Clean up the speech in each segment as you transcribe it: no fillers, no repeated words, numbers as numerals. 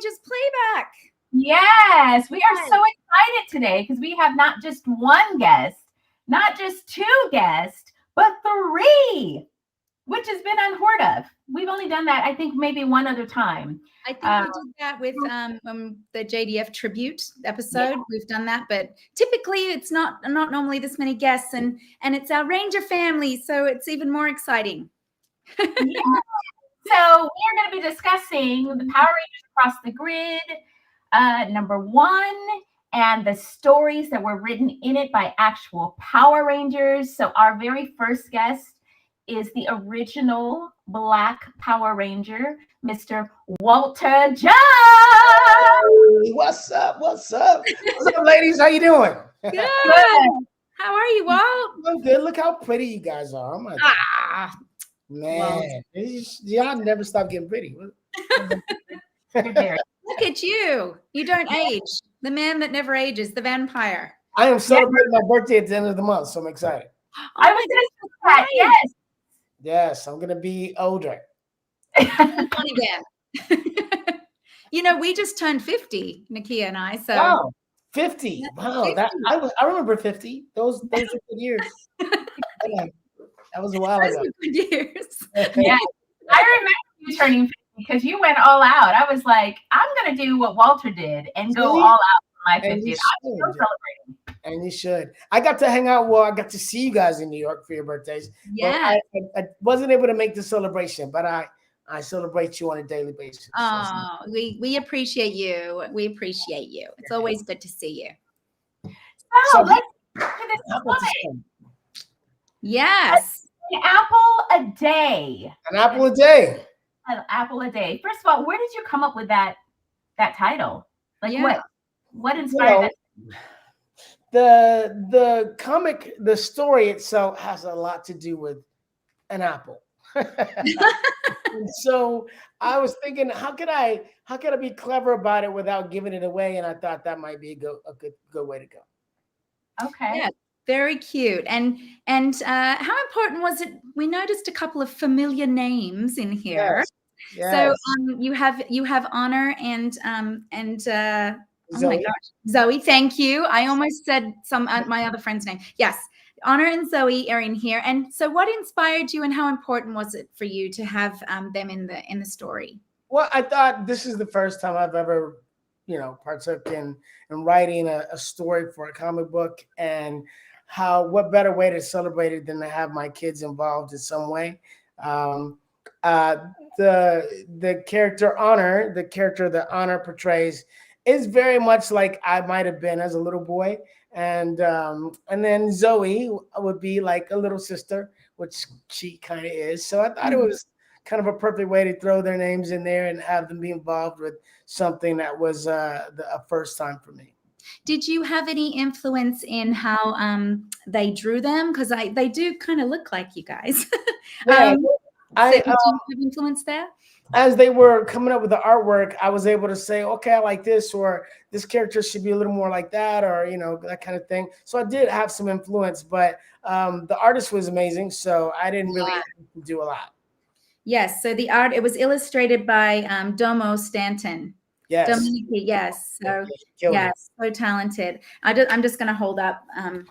Rangers playback. Yes, we are so excited today because we have not just one guest, not just two guests, but three, which has been unheard of. We've only done that, I think, maybe one other time. I think we did that with the JDF tribute episode. Yeah. We've done that, but typically it's not normally this many guests, and it's our Ranger family, so it's even more exciting. Yeah. So we're going to be discussing the Power Rangers Across the Grid, number 1, and the stories that were written in it by actual Power Rangers. So our very first guest is the original Black Power Ranger, Mr. Walter John. What's up? What's up? What's up, ladies? How you doing? Good. How are you, Walt? I'm good. Look how pretty you guys are. Oh my God. Man, y'all never stop getting pretty. Look at you. You don't age. The man that never ages, the vampire. I am celebrating my birthday at the end of the month, so I'm excited. I was going to say that, yes. Yes, I'm going to be older. Again. You know, we just turned 50, Nikia and I. So wow, 50. Wow, 50. I remember 50. Those are good years. That was a while ago. Good years. Yeah, I remember you turning 50 because you went all out. I was like, I'm going to do what Walter did and go all out for my 50th. I'm still celebrating. And you should. I got to hang out. Well, I got to see you guys in New York for your birthdays. Yeah. I wasn't able to make the celebration, but I celebrate you on a daily basis. Oh, we appreciate you. We appreciate you. It's always good to see you. So let's get to this. Yes. An apple a day. An apple a day. An apple a day. First of all, where did you come up with that title? Like what inspired that? The comic, the story itself has a lot to do with an apple. And so I was thinking, how could I be clever about it without giving it away? And I thought that might be a good way to go. Okay. Yeah, very cute. And how important was it? We noticed a couple of familiar names in here. Yes. So you have Honor and oh my gosh, Zoe. Thank you. I almost said my other friend's name. Yes. Honor and Zoe are in here. And so what inspired you and how important was it for you to have them in the story? Well, I thought this is the first time I've ever, partook in writing a story for a comic book, and what better way to celebrate it than to have my kids involved in some way. The character Honor, the character that Honor portrays, is very much like I might have been as a little boy. And then Zoe would be like a little sister, which she kind of is. So I thought it was kind of a perfect way to throw their names in there and have them be involved with something that was a first time for me. Did you have any influence in how they drew them? Because they do kind of look like you guys. Yeah, did you have influence there? As they were coming up with the artwork, I was able to say, okay, I like this, or this character should be a little more like that, or, that kind of thing. So I did have some influence, but the artist was amazing. So I didn't really do a lot. Yes. So the art, it was illustrated by Domo Stanton. Yes. Dominica, yes. So yes, so talented. I'm just going to hold up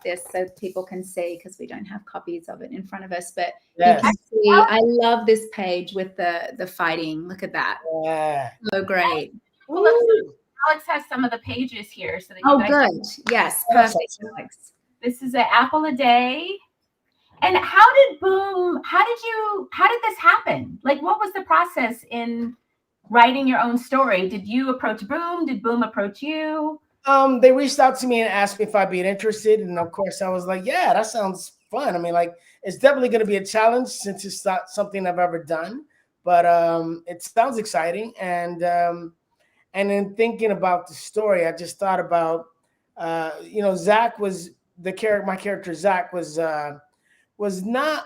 this so people can see, because we don't have copies of it in front of us. But you can see, I love this page with the fighting. Look at that. Yeah. So great. Well, Alex has some of the pages here, so that you guys good. Yes, perfect. Alex. This is an apple a day. And how did this happen? Like, what was the process in writing your own story? Did you approach Boom? Did Boom approach you? They reached out to me and asked me if I'd be interested. And of course I was like, yeah, that sounds fun. I mean, like, it's definitely going to be a challenge since it's not something I've ever done, but it sounds exciting. And in thinking about the story, I just thought about, Zach was my character Zach was not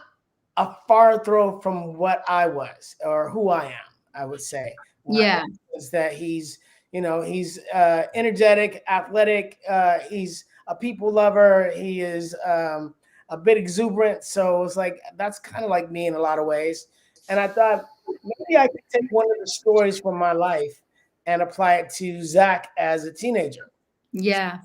a far throw from what I was or who I am, I would say. Yeah. Is that he's energetic, athletic. He's a people lover. He is a bit exuberant. So it's like, that's kind of like me in a lot of ways. And I thought maybe I could take one of the stories from my life and apply it to Zach as a teenager. Yeah.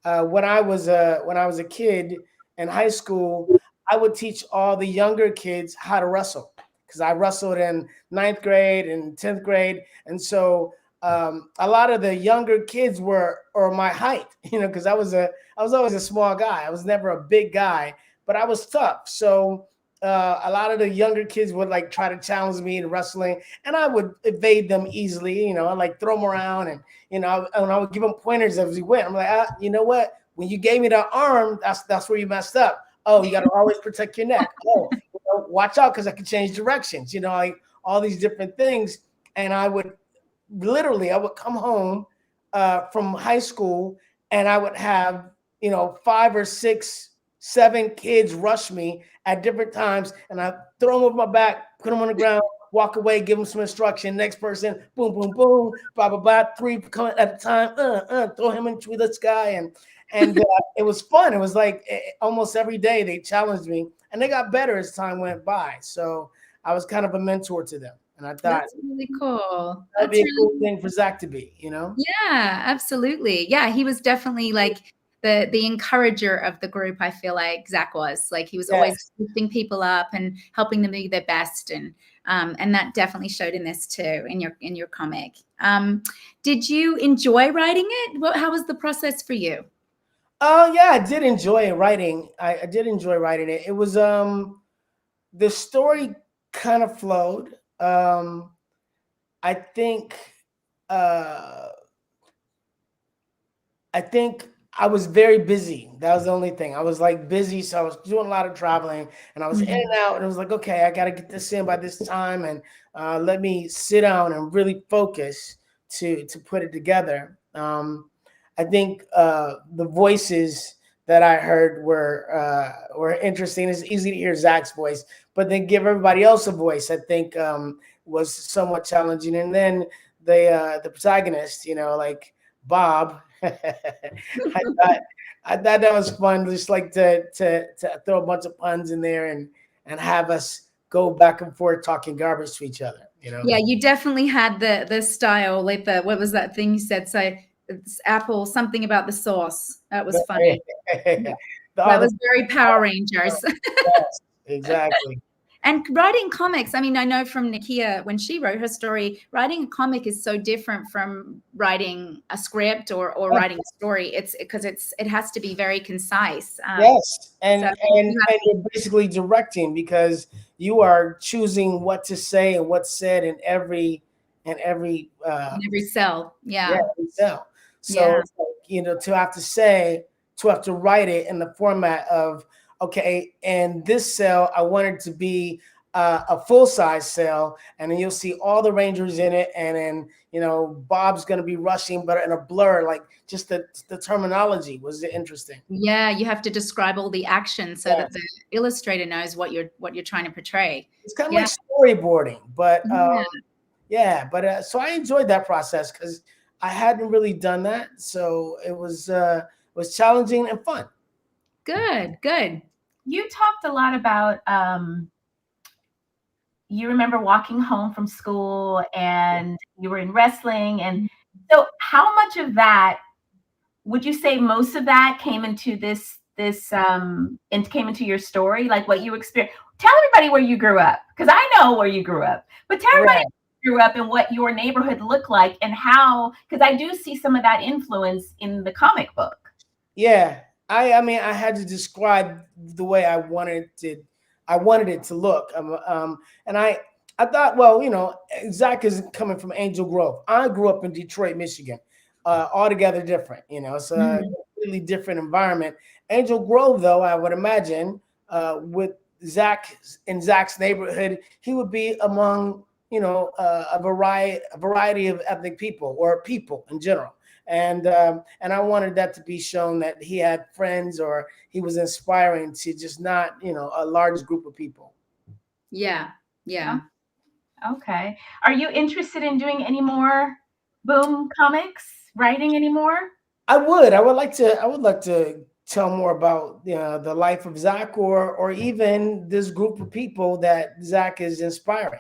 When I was a kid in high school, I would teach all the younger kids how to wrestle because I wrestled in 9th grade and 10th grade, and so a lot of the younger kids were my height, because I was always a small guy. I was never a big guy, but I was tough. So a lot of the younger kids would like try to challenge me in wrestling, and I would evade them easily. I like throw them around, and and I would give them pointers as we went. I'm like, you know what? When you gave me the arm, that's where you messed up. Oh, you got to always protect your neck. Oh, watch out because I can change directions. Like all these different things. And I would come home from high school, and I would have 5 or 6, 7 kids rush me at different times, and I throw them over my back, put them on the ground, walk away, give them some instruction. Next person, boom, boom, boom, blah, blah, blah, 3 coming at a time, throw him into the sky. And it was fun. It was like almost every day they challenged me, and they got better as time went by. So I was kind of a mentor to them. And I thought that's really cool. That'd be a cool thing for Zach to be, Yeah, absolutely. Yeah, he was definitely like the encourager of the group. I feel like Zach was like he was always lifting people up and helping them be their best, and that definitely showed in this too in your comic. Did you enjoy writing it? How was the process for you? Oh yeah, I did enjoy writing. I did enjoy writing it. It was the story kind of flowed. I think I was very busy. That was the only thing. I was like busy, so I was doing a lot of traveling, and I was in and out. And it was like, okay, I got to get this in by this time, and let me sit down and really focus to put it together. I think the voices that I heard were interesting. It's easy to hear Zach's voice, but then give everybody else a voice, I think, was somewhat challenging. And then the protagonist, like Bob, I thought that was fun. Just like to throw a bunch of puns in there and have us go back and forth talking garbage to each other. Yeah, you definitely had the style, like what was that thing you said? So it's Apple, something about the sauce. That was funny. That was very Power Rangers. Yes, exactly. And writing comics, I mean, I know from Nikia, when she wrote her story, writing a comic is so different from writing a script or writing a story. It's because it has to be very concise. Yes, and you're basically directing because you are choosing what to say and what's said in every cell. Yeah, every cell. So to have to write it in the format of, okay, and this cell I want it to be a full-size cell, and then you'll see all the Rangers in it, and then Bob's going to be rushing, but in a blur. Like just the terminology was interesting. Yeah, you have to describe all the action so that the illustrator knows what you're trying to portray. It's kind of like storyboarding, but so I enjoyed that process because I hadn't really done that, so it was challenging and fun. Good. You talked a lot about you remember walking home from school and you were in wrestling, and so how much of that would you say most of that came into and came into your story, like what you experienced? Tell everybody where you grew up, because I know where you grew up, but tell everybody where you grew up and what your neighborhood looked like and how, because I do see some of that influence in the comic book. Yeah. I mean, I had to describe the way I wanted it to look. And I thought, well, Zach is coming from Angel Grove. I grew up in Detroit, Michigan, altogether different. It's a completely different environment. Angel Grove, though, I would imagine, with Zach in Zach's neighborhood, he would be among, a variety of ethnic people or people in general. And I wanted that to be shown that he had friends, or he was inspiring to just not, a large group of people. Yeah. Okay. Are you interested in doing any more Boom comics, writing anymore? I would like to tell more about the life of Zach, or even this group of people that Zach is inspiring.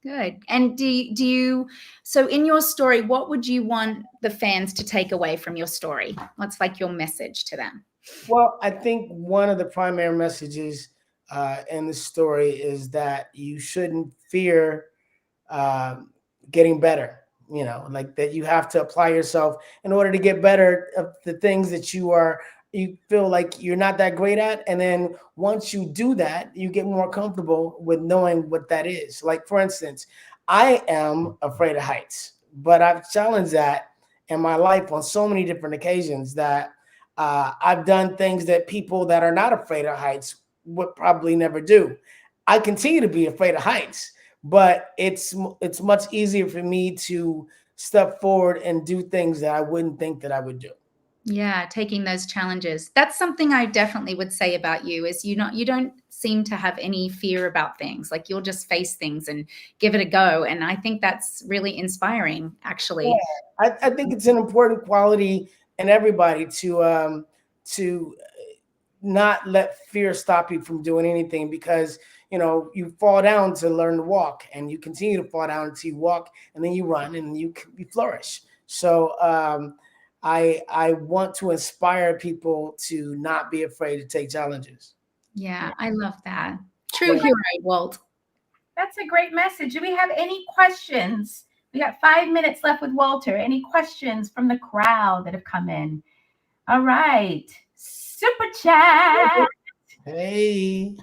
Good. And do you, so in your story, what would you want the fans to take away from your story? What's like your message to them? Well, I think one of the primary messages in the story is that you shouldn't fear getting better. You know, like that you have to apply yourself in order to get better of the things that you feel like you're not that great at. And then once you do that, you get more comfortable with knowing what that is. Like, for instance, I am afraid of heights, but I've challenged that in my life on so many different occasions that I've done things that people that are not afraid of heights would probably never do. I continue to be afraid of heights, but it's much easier for me to step forward and do things that I wouldn't think that I would do. Yeah, taking those challenges. That's something I definitely would say about you is you don't seem to have any fear about things. Like you'll just face things and give it a go. And I think that's really inspiring, actually. Yeah, I think it's an important quality in everybody to not let fear stop you from doing anything, because you fall down to learn to walk, and you continue to fall down until you walk, and then you run and you flourish. So I want to inspire people to not be afraid to take challenges. Yeah, I love that. True hero, Walt. That's a great message. Do we have any questions? We got 5 minutes left with Walter. Any questions from the crowd that have come in? All right. Super chat. Hey.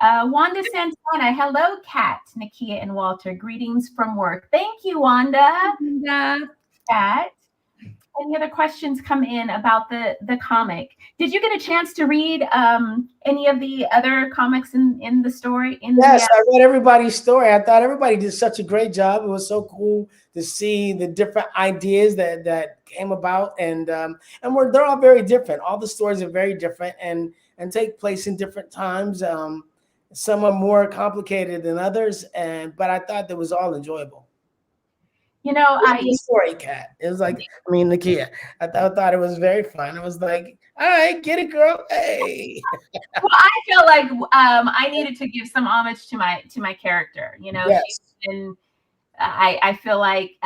Wanda Santana. Hello, Kat, Nikia, and Walter. Greetings from work. Thank you, Wanda. Kat. Any other questions come in about the comic? Did you get a chance to read any of the other comics in the story? Yes, I read everybody's story. I thought everybody did such a great job. It was so cool to see the different ideas that came about, and they're all very different. All the stories are very different and take place in different times. Some are more complicated than others, but I thought that was all enjoyable. Story, Kat. It was like, Nakia. I thought it was very fun. It was like, all right, get it, girl. Hey. Well, I feel like I needed to give some homage to my character. Yes. I feel like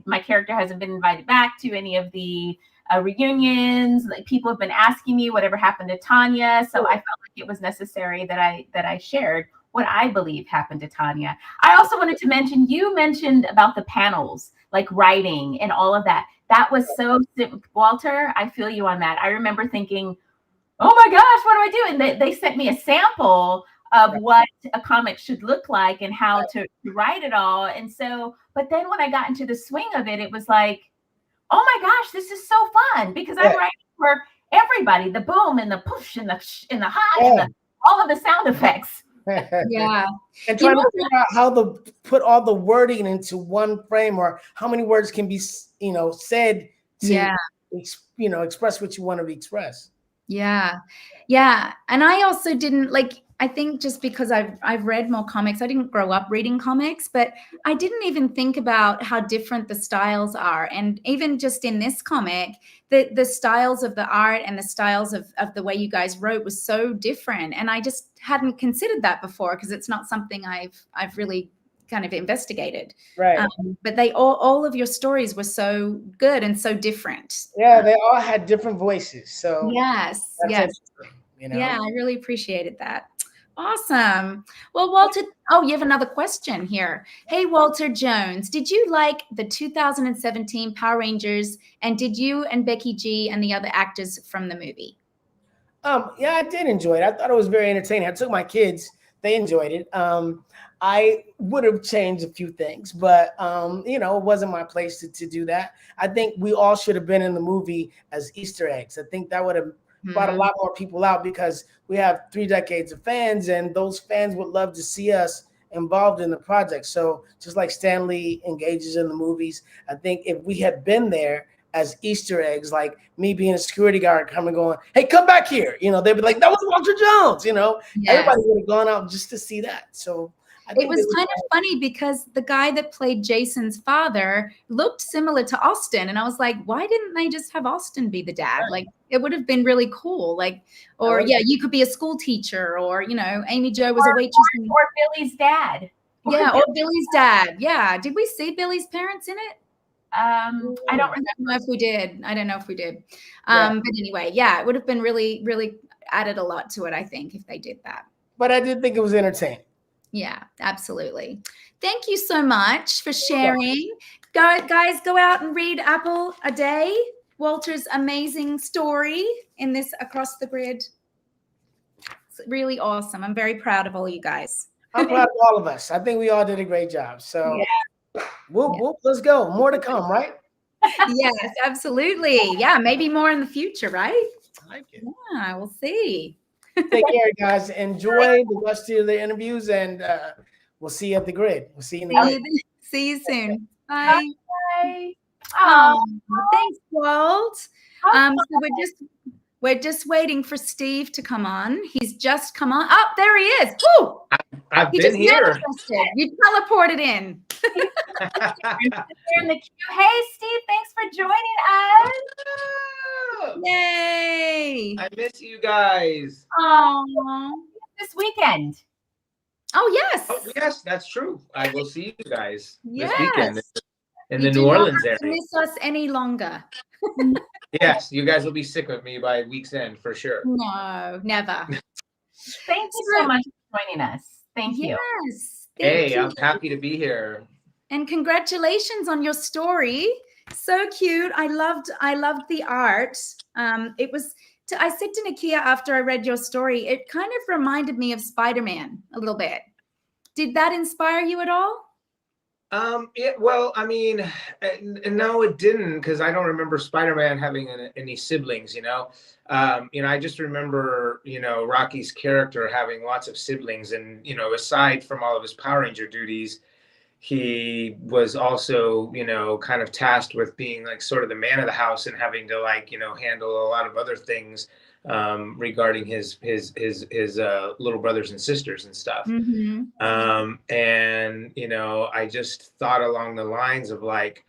my character hasn't been invited back to any of the reunions. Like, people have been asking me whatever happened to Tanya, so I felt like it was necessary that I shared what I believe happened to Tanya. I also wanted to mention, you mentioned about the panels, like writing and all of that. That was so, Walter, I feel you on that. I remember thinking, oh my gosh, what do I do? And they sent me a sample of what a comic should look like and how to write it all. And so, but then when I got into the swing of it, it was like, oh my gosh, this is so fun, because I'm writing for everybody, the boom and the push and the high and all of the sound effects. Yeah. And trying to figure out how to put all the wording into one frame, or how many words can be, said to, express what you want to express. Yeah. Yeah. And I also didn't I think just because I've read more comics, I didn't grow up reading comics, but I didn't even think about how different the styles are. And even just in this comic, the styles of the art and the styles of the way you guys wrote was so different. And I just hadn't considered that before, because it's not something I've really kind of investigated. Right. But they all of your stories were so good and so different. Yeah, they all had different voices. So yes. Yeah, I really appreciated that. Awesome. Well, Walter, you have another question here. Hey, Walter Jones, did you like the 2017 Power Rangers, and did you and Becky G and the other actors from the movie? Yeah, I did enjoy it. I thought it was very entertaining. I took my kids. They enjoyed it. I would have changed a few things, but it wasn't my place to do that. I think we all should have been in the movie as Easter eggs. I think that would have brought a lot more people out, because we have 3 decades of fans, and those fans would love to see us involved in the project. So just like Stan Lee engages in the movies, I think if we had been there as Easter eggs, like me being a security guard coming going, hey, come back here. They'd be like, that was Walter Jones. Everybody would have gone out just to see that. So It was kind of funny because the guy that played Jason's father looked similar to Austin. And I was like, why didn't they just have Austin be the dad? Like, it would have been really cool. Like, or yeah, you could be a school teacher, or, you know, Amy Jo was a waitress. Or Billy's dad. Yeah, or Billy's dad. Yeah. Did we see Billy's parents in it? I don't know if we did. I don't know if we did. But anyway, yeah, it would have been really, really added a lot to it, I think, if they did that. But I did think it was entertaining. Yeah, absolutely. Thank you so much for sharing. Guys, go out and read Apple a Day, Walter's amazing story in this Across the Grid. It's really awesome. I'm very proud of all you guys. I'm proud of all of us. I think we all did a great job. So whoop, whoop, let's go. More to come, right? Yes, absolutely. Yeah, maybe more in the future, right? I like it. Yeah, we'll see. Take care, guys. Enjoy the rest of the interviews, and we'll see you at the grid. We'll see you in the grid. See you soon. Bye. Bye. Oh, thanks, Walt. So we're just waiting for Steve to come on. He's just come on. Oh, there he is. Woo! I've been here. You teleported in. In the queue. Hey, Steve, thanks for joining us. Yay! I miss you guys. Oh, this weekend. Oh yes. Oh, yes, that's true. I will see you guys Yes. this weekend in You the do New not Orleans have to area. miss us any longer. Yes, you guys will be sick of me by week's end for sure. No, never. Thank you so much for joining us. Thank you. Yes. Hey, I'm happy to be here. And congratulations on your story. So cute. I loved the art. I said to Nikia after I read your story, it kind of reminded me of Spider-Man a little bit. Did that inspire you at all? Well, I mean, no, it didn't, because I don't remember Spider-Man having any siblings, I just remember, Rocky's character having lots of siblings, and, aside from all of his Power Ranger duties, he was also, kind of tasked with being like sort of the man of the house and having to handle a lot of other things regarding his little brothers and sisters and stuff. Mm-hmm. And I just thought along the lines of like,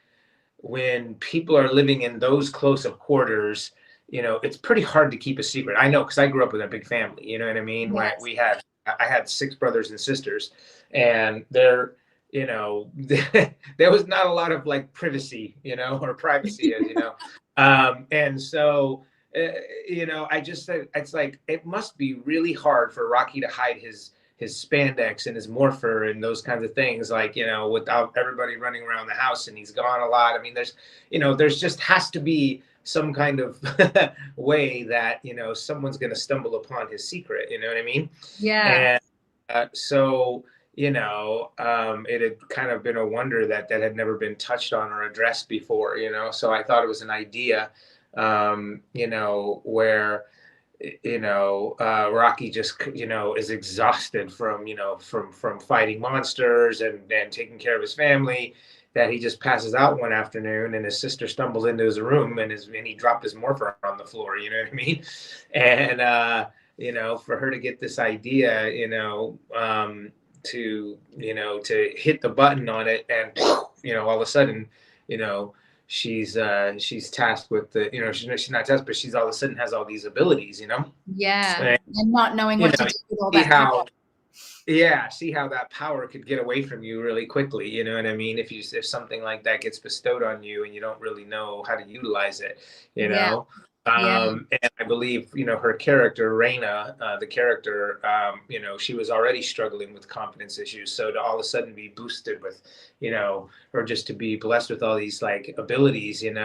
when people are living in those close of quarters, it's pretty hard to keep a secret. I know, because I grew up with a big family, you know what I mean? Yes. I had 6 brothers and sisters, and there was not a lot of like privacy, or privacy, as you know. And so, I just said, it's like, it must be really hard for Rocky to hide his spandex and his morpher and those kinds of things, like, without everybody running around the house, and he's gone a lot. I mean, there's just has to be some kind of way that, someone's going to stumble upon his secret, you know what I mean? Yeah. And so, it had kind of been a wonder that had never been touched on or addressed before, so I thought it was an idea, where, Rocky just, is exhausted from fighting monsters and taking care of his family, that he just passes out one afternoon, and his sister stumbles into his room, and he dropped his morpher on the floor, you know what I mean? And, for her to get this idea, to hit the button on it, and, all of a sudden, she's tasked with she's not tasked, but she's all of a sudden has all these abilities, Yeah. And not knowing what to do with all that power. See how that power could get away from you really quickly, you know what I mean? If something like that gets bestowed on you and you don't really know how to utilize it, know. And I believe, her character, Raina, the character, she was already struggling with confidence issues. So to all of a sudden be boosted with, or just to be blessed with all these like abilities, and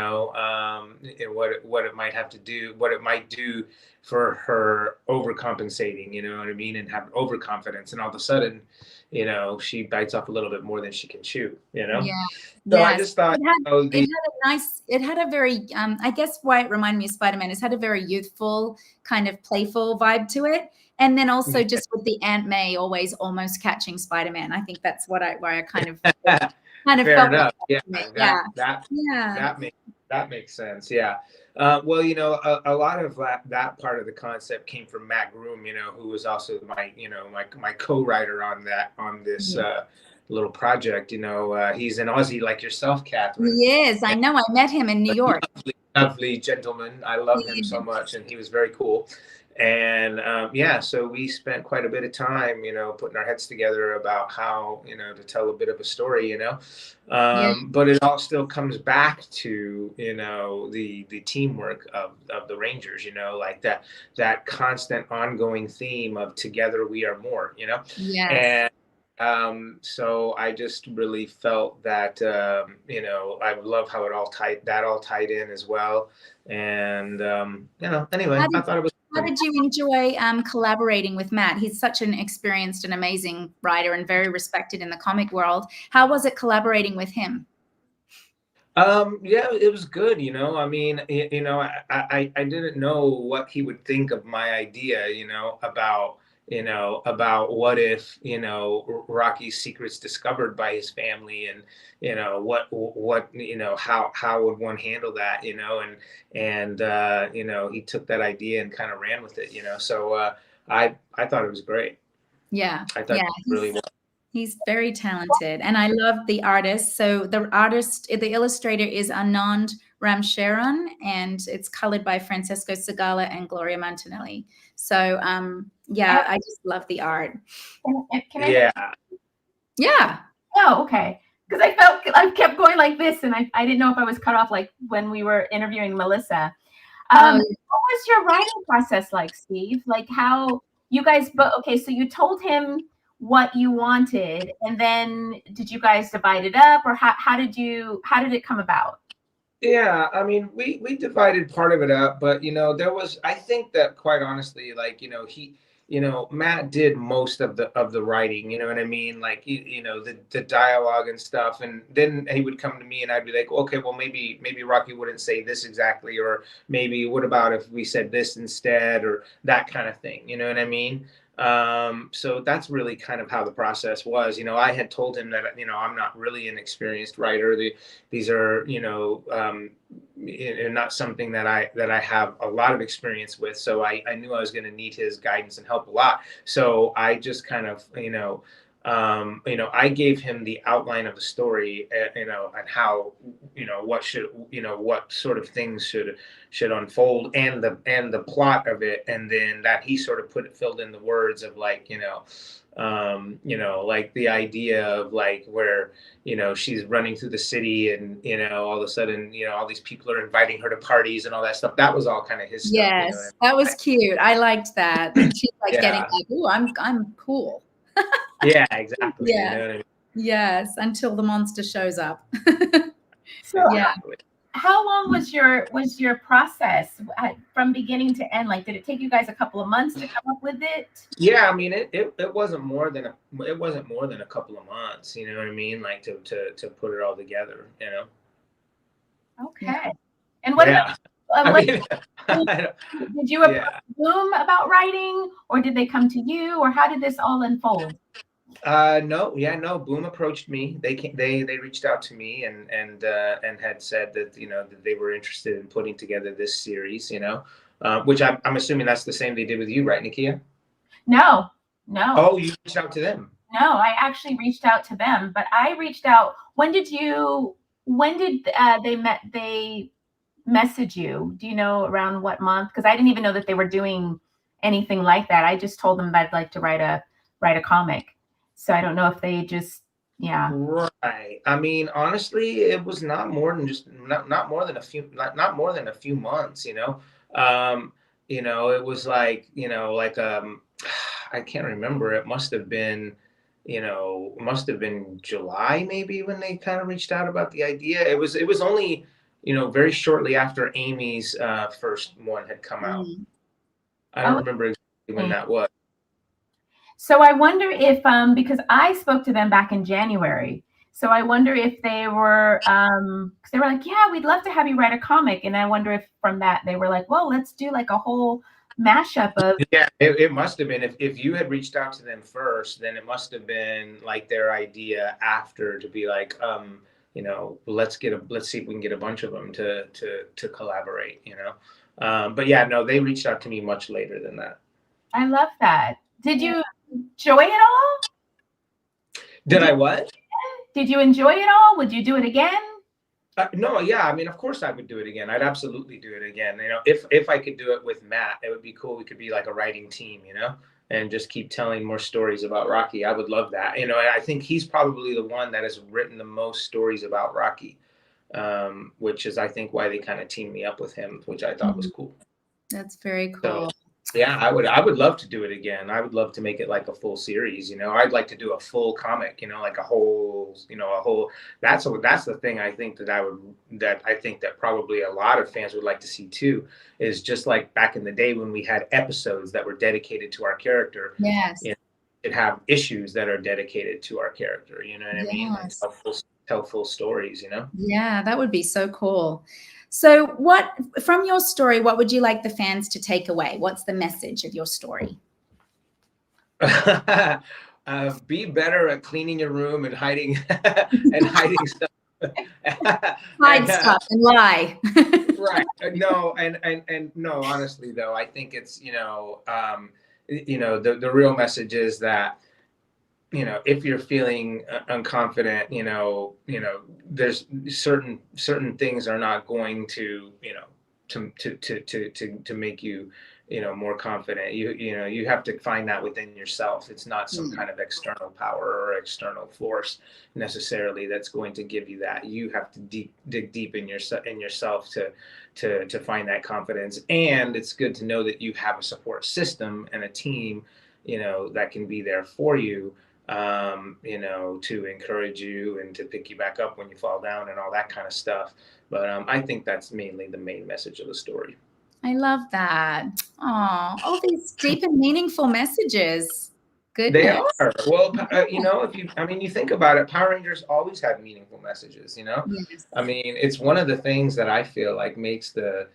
what it might do for her overcompensating, you know what I mean? And have overconfidence. And all of a sudden, she bites off a little bit more than she can chew, Yeah. So I just thought it had a very I guess why it reminded me of Spider-Man is had a very youthful, kind of playful vibe to it. And then also just with the Aunt May always almost catching Spider-Man. I think that's why I kind of Fair felt enough. like That makes That makes sense. Yeah. Well, a lot of that part of the concept came from Matt Groom, who was also my co-writer on this little project. He's an Aussie like yourself, Catherine. He is. I know. I met him in New York. Lovely gentleman. I love him so much, and he was very cool. And so we spent quite a bit of time, putting our heads together about how, to tell a bit of a story, but it all still comes back to, the teamwork of the Rangers, like that constant ongoing theme of together we are more, Yes. And so I just really felt that, I love how it all tied in as well. And, anyway, I thought it was. How did you enjoy collaborating with Matt? He's such an experienced and amazing writer and very respected in the comic world. How was it collaborating with him? Yeah, it was good. I mean, I didn't know what he would think of my idea, about what if, Rocky's secret's discovered by his family, and, what, how would one handle that, and he took that idea and kind of ran with it, so I thought it was great. Yeah. I thought it really was. He's very talented, and I love the artist. So the illustrator is Anand Ramcharan, and it's colored by Francesco Segala and Gloria Montanelli. So, I just love the art. Can I? Yeah. Oh, okay. Because I kept going like this, and I didn't know if I was cut off, like when we were interviewing Melissa. What was your writing process like, Steve? Like how you guys? Okay, so you told him what you wanted, and then did you guys divide it up, or how did it come about? Yeah, I mean, we divided part of it up, but I think that quite honestly, like, Matt did most of the writing, you know what I mean? Like, the dialogue and stuff. And then he would come to me and I'd be like, okay, well, maybe Rocky wouldn't say this exactly, or maybe what about if we said this instead, or that kind of thing, you know what I mean? So that's really kind of how the process was. I had told him that, I'm not really an experienced writer. These are, not something that I have a lot of experience with. So I knew I was going to need his guidance and help a lot. So I just kind of, I gave him the outline of the story, and how, what sort of things should unfold, and the plot of it, and then that he sort of filled in the words of, like, like the idea of, like, where, she's running through the city, and, all of a sudden, all these people are inviting her to parties and all that stuff. That was all kind of his stuff. Yes, that was cute. I liked that. She's like getting like, "Ooh, I'm cool." Yeah, exactly. Yeah. You know what I mean? Yes, until the monster shows up. So how long was your process from beginning to end? Like, did it take you guys a couple of months to come up with it? Yeah, I mean, it wasn't more than a couple of months. You know what I mean? Like to put it all together. Okay. Yeah. And what? Yeah. Did you approach Boom about writing, or did they come to you, or how did this all unfold? No. Boom approached me. They reached out to me and had said that that they were interested in putting together this series. Which I'm assuming that's the same they did with you, right, Nikia? No. Oh, you reached out to them? No, I actually reached out to them, but I reached out. When did they message you? Do you know around what month? Because I didn't even know that they were doing anything like that. I just told them that I'd like to write a comic. So I don't know if they just, Right. I mean, honestly, it was not more than a few months. It was like, I can't remember. It must have been July maybe when they kind of reached out about the idea. It was only, very shortly after Amy's first one had come out. I don't remember exactly when that was. So I wonder if, because I spoke to them back in January, so I wonder if they were, because they were like, yeah, we'd love to have you write a comic. And I wonder if from that, they were like, well, let's do like a whole mashup of. Yeah, it must have been. If you had reached out to them first, then it must have been like their idea after to be like, let's see if we can get a bunch of them to collaborate, but yeah, no, they reached out to me much later than that. I love that. Did you enjoy it all? Did I what? Did you enjoy it all? Would you do it again? No, yeah. I mean, of course I would do it again. I'd absolutely do it again. If I could do it with Matt, it would be cool. We could be like a writing team, and just keep telling more stories about Rocky. I would love that. And I think he's probably the one that has written the most stories about Rocky, which is, I think, why they kind of teamed me up with him, which I thought was cool. That's very cool. So, yeah, I would love to do it again. I would love to make it like a full series, I'd like to do a full comic, like a whole, that's the thing I think that probably a lot of fans would like to see too, is just like back in the day when we had episodes that were dedicated to our character. Yes. It'd have issues that are dedicated to our character, you know what I mean? And tell full stories, Yeah, that would be so cool. So from your story, what would you like the fans to take away? What's the message of your story? Be better at cleaning your room and hiding stuff. Hide stuff and lie. Right. No, and no, honestly though, I think it's, the real message is that, if you're feeling unconfident, there's certain things are not going to, to make you, more confident. You have to find that within yourself. It's not some kind of external power or external force necessarily that's going to give you that. You have to dig deep in yourself to find that confidence. And it's good to know that you have a support system and a team, that can be there for you. To encourage you and to pick you back up when you fall down and all that kind of stuff. But I think that's mainly the main message of the story. I love that. Oh, all these deep and meaningful messages. Goodness. They are. Well, you think about it, Power Rangers always had meaningful messages, Yes. I mean, it's one of the things that I feel like makes the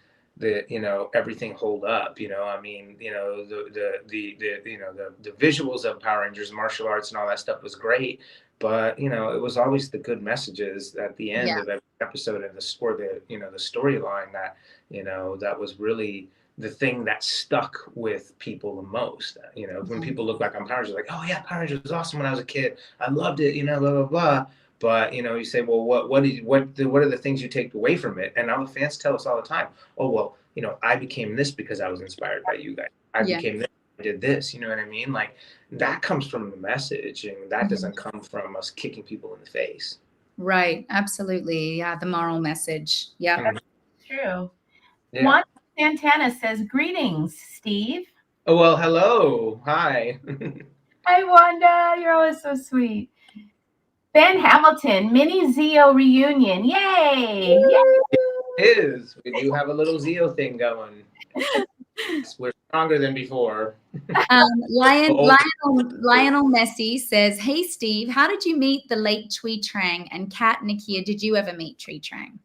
everything hold up, I mean, the visuals of Power Rangers, martial arts and all that stuff was great, but it was always the good messages at the end of every episode and the storyline that that was really the thing that stuck with people the most. When people look back on Power Rangers, like, oh yeah, Power Rangers was awesome when I was a kid, I loved it, blah blah blah. But you say, well, what are the things you take away from it? And our fans tell us all the time, oh well, I became this because I was inspired by you guys. I became this, I did this. You know what I mean? Like that comes from the message, and that doesn't come from us kicking people in the face. Right. Absolutely. Yeah. The moral message. Yeah. That's true. Yeah. Wanda Santana says, greetings, Steve. Oh well, hello, hi. Hi, Wanda. You're always so sweet. Ben Hamilton, mini Zeo reunion. Yay! We do have a little Zeo thing going. We're stronger than before. Lionel Messi says, hey, Steve, how did you meet the late Twee Trang? And Kat Nikia, did you ever meet Twee Trang?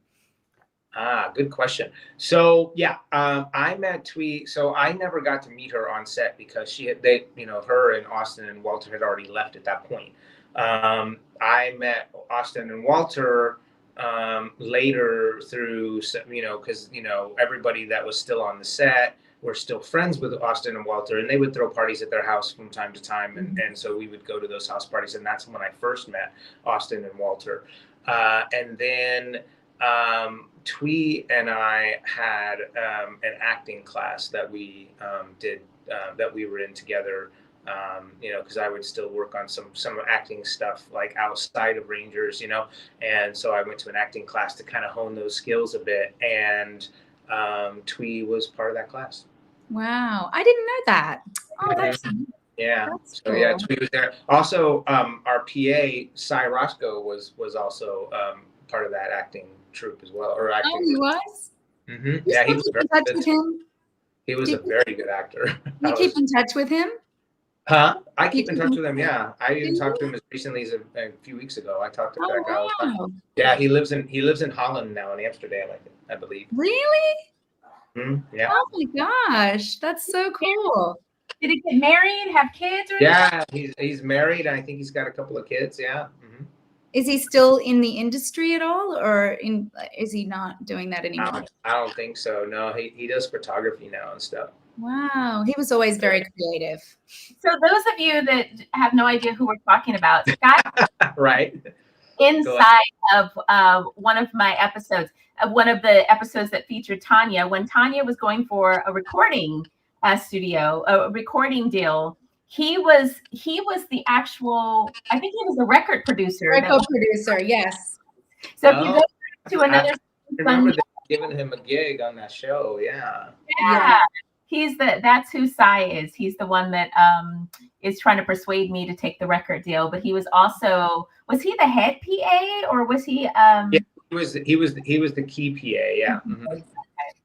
Good question. So yeah, I met Twee. So I never got to meet her on set because her and Austin and Walter had already left at that point. I met Austin and Walter later through, because everybody that was still on the set were still friends with Austin and Walter, and they would throw parties at their house from time to time, and so we would go to those house parties, and that's when I first met Austin and Walter. And then Twee and I had an acting class that we did, that we were in together. Because I would still work on some acting stuff like outside of Rangers, and so I went to an acting class to kind of hone those skills a bit, and Twee was part of that class. Wow, I didn't know that. Oh, that's that's cool. Yeah, Twee was there. Also, our PA Cy Roscoe was also part of that acting troupe as well, or acting. Oh, he was. Mm-hmm. Yeah, he was very good. With him? He was a very good actor. You keep in touch with him? Huh? I keep in touch with him. Yeah, I even talked to him as recently as a few weeks ago. I talked to that guy. Wow. Yeah, he lives in Holland now, in Amsterdam, I believe. Really? Mm-hmm. Yeah. Oh my gosh, that's so cool. Did he get married, have kids? Yeah, he's married, and I think he's got a couple of kids. Yeah. Mm-hmm. Is he still in the industry at all, or is he not doing that anymore? I don't think so. No, he does photography now and stuff. Wow, he was always very creative. So those of you that have no idea who we're talking about, Scott, right? Inside of one of my episodes, one of the episodes that featured Tanya, when Tanya was going for a recording studio, a recording deal, he was the actual, I think he was the record producer. Yes. So if you go to another, I remember giving him a gig on that show. Yeah. That's who Sai is. He's the one that is trying to persuade me to take the record deal. But he was he the head PA, or was he? Yeah, he was the key PA. Yeah. Mm-hmm.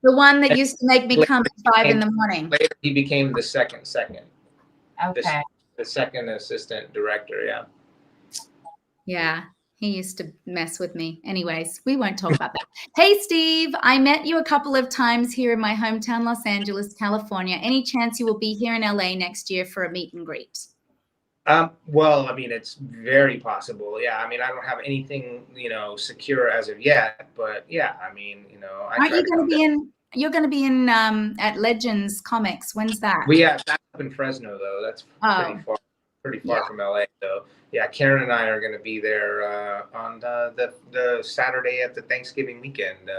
The one that used to make me come at 5 a.m. Later, he became the second. Okay. The second assistant director. Yeah. Yeah. He used to mess with me. Anyways, we won't talk about that. Hey, Steve, I met you a couple of times here in my hometown, Los California. Any chance you will be here in LA next year for a meet and greet? Well, I mean, it's very possible. Yeah. I mean, I don't have anything, secure as of yet, but yeah, I mean, Aren't you going to be in? You're going to be in at Legends Comics. When's that? Well, yeah, that's up in Fresno though. That's pretty far from LA. So yeah, Karen and I are going to be there on the Saturday at the Thanksgiving weekend.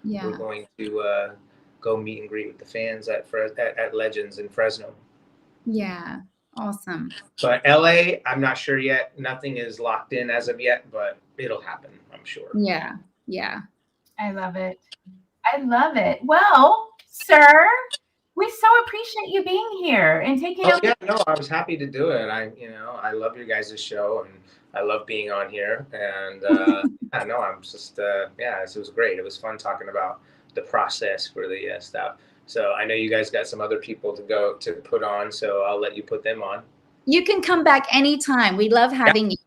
We're going to go meet and greet with the fans at Legends in Fresno. Yeah, awesome. But LA, I'm not sure yet. Nothing is locked in as of yet, but it'll happen, I'm sure. Yeah. I love it. Well, sir, we so appreciate you being here and taking over. Yeah, no, I was happy to do it. I love your guys' show, and I love being on here. And I'm just it was great. It was fun talking about the process for the stuff. So I know you guys got some other people to put on, so I'll let you put them on. You can come back anytime. We love having you.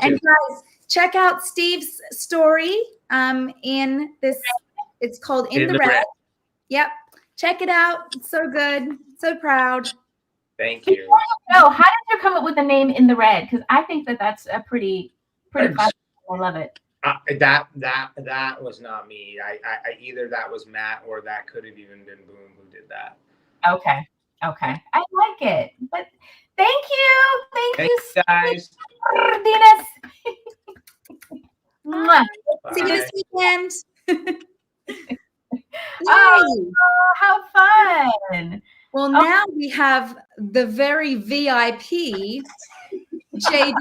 And guys, check out Steve's story in this. It's called In the Red. Yep. Check it out. It's so good. So proud. Thank you. How did you come up with the name In the Red? Because I think that's a pretty fun. I love it. That was not me. I either that was Matt, or that could have even been Boom who did that. Okay. I like it. But thank you. Thank you, guys. Cardenas. See you this weekend. Oh, how fun. Well, now we have the very VIP JD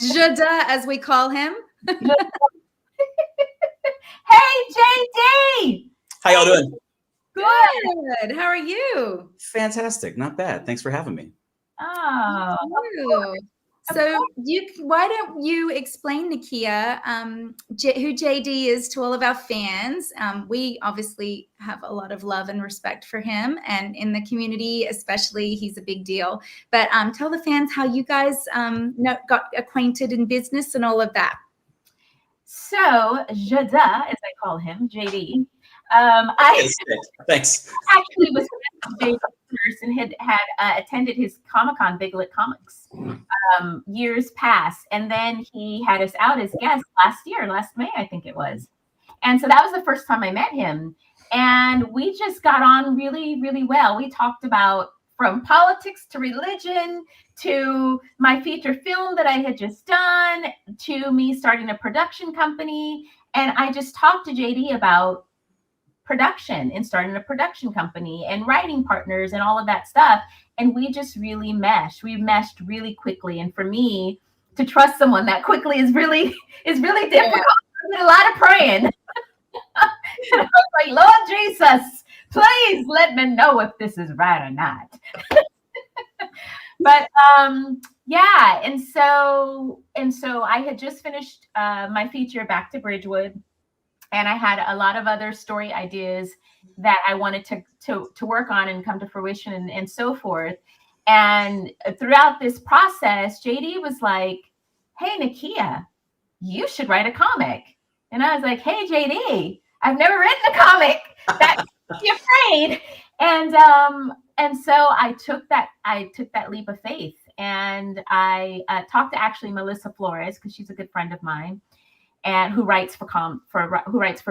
Jada, as we call him. Hey, JD. How y'all doing? Good. How are you? Fantastic. Not bad. Thanks for having me. Oh. So why don't you explain, Nakia, who JD is to all of our fans? We obviously have a lot of love and respect for him, and in the community especially, he's a big deal. But tell the fans how you guys got acquainted in business and all of that. So Jada, as I call him, JD. Thanks. Actually was JD first and had attended his Comic-Con Big Lit Comics years past, and then he had us out as guests last May, I think it was. And so that was the first time I met him, and we just got on really, really well. We talked about from politics to religion to my feature film that I had just done to me starting a production company, and I just talked to JD about production and starting a production company and writing partners and all of that stuff. And we just really meshed. We meshed really quickly. And for me to trust someone that quickly is really difficult. I did a lot of praying. And I was like, Lord Jesus, please let me know if this is right or not. But and so I had just finished my feature Back to Bridgewood. And I had a lot of other story ideas that I wanted to work on and come to fruition and so forth. And throughout this process, JD was like, hey, Nakia, you should write a comic. And I was like, hey, JD, I've never written a comic. Don't be afraid. And so I took that leap of faith. and I talked to actually Melissa Flores, because she's a good friend of mine, and who writes for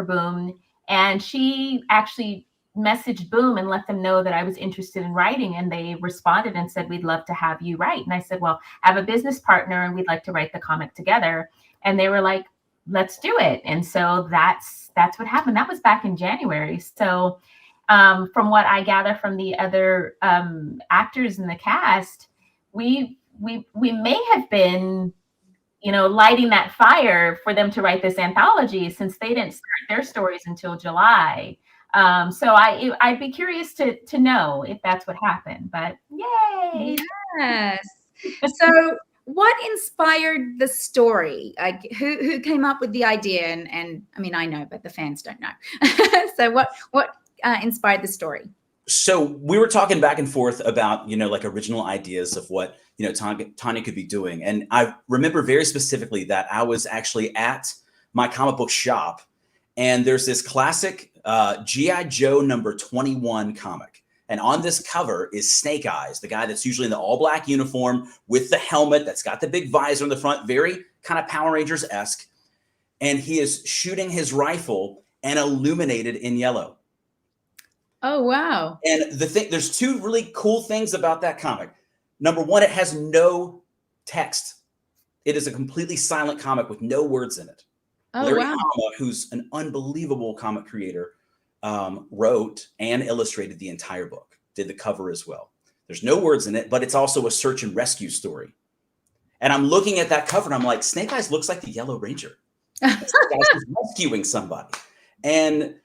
Boom, and she actually messaged Boom and let them know that I was interested in writing, and they responded and said, we'd love to have you write. And I said, well, I have a business partner and we'd like to write the comic together. And they were like, let's do it. And so that's what happened. That was back in January. So from what I gather from the other actors in the cast, we may have been, lighting that fire for them to write this anthology, since they didn't start their stories until July. So I'd be curious to know if that's what happened, but yay. Yes. So what inspired the story? Like who came up with the idea? And I mean, I know, but the fans don't know. So what inspired the story? So we were talking back and forth about, like original ideas of what, Tanya could be doing. And I remember very specifically that I was actually at my comic book shop, and there's this classic G.I. Joe number 21 comic. And on this cover is Snake Eyes, the guy that's usually in the all black uniform with the helmet that's got the big visor in the front, very kind of Power Rangers-esque. And he is shooting his rifle and illuminated in yellow. Oh, wow. And there's two really cool things about that comic. Number one, it has no text. It is a completely silent comic with no words in it. Oh, Larry wow. Hama, who's an unbelievable comic creator, wrote and illustrated the entire book, did the cover as well. There's no words in it, but it's also a search and rescue story. And I'm looking at that cover and I'm like, Snake Eyes looks like the Yellow Ranger. Snake Eyes is rescuing somebody. And